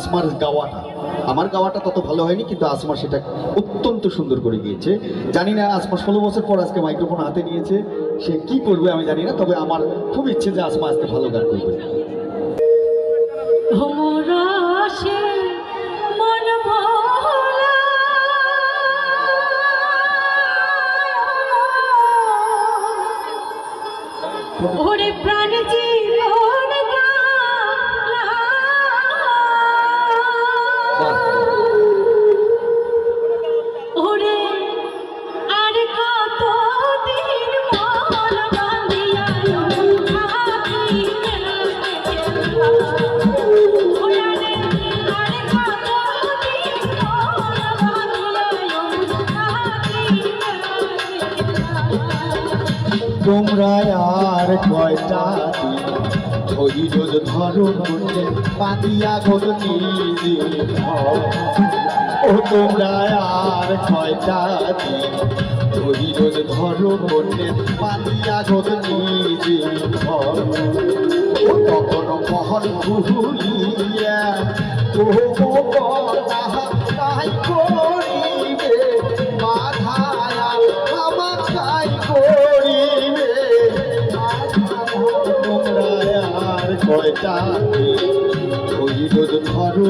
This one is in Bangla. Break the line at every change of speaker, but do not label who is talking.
আসমার গাওয়াটা, আমার গাওয়াটা তত ভালো হয়নি, কিন্তু আসমা সেটা অত্যন্ত সুন্দর করে গিয়েছে। জানি না আসমা 16 বছর পর আজকে মাইক্রোফোন হাতে নিয়েছে, সে কি করবে আমি জানি না, তবে আমার খুব ইচ্ছে যে আসমা আজকে ভালো গান করবে।
ওরে প্রাণ জীবন ওরে আর কত দিন মন বাঁধিয়া থাকি ওরে আর কত দিন মন বাঁধিয়া থাকি
তোমরা আর কয়টা দিন ধৈর্য ধরো মনে পাতিয়া গোল নিজে, ও তোমরা আর কয়টা দিন ধৈর্য ধরো মনে পাতিয়া গোল নিজে, ও তখন মহল ভুলিয়া তাই করিবে মাথায় আমার তাই করিবে। তোমরা আর কয়টা ধৈর্য ধরো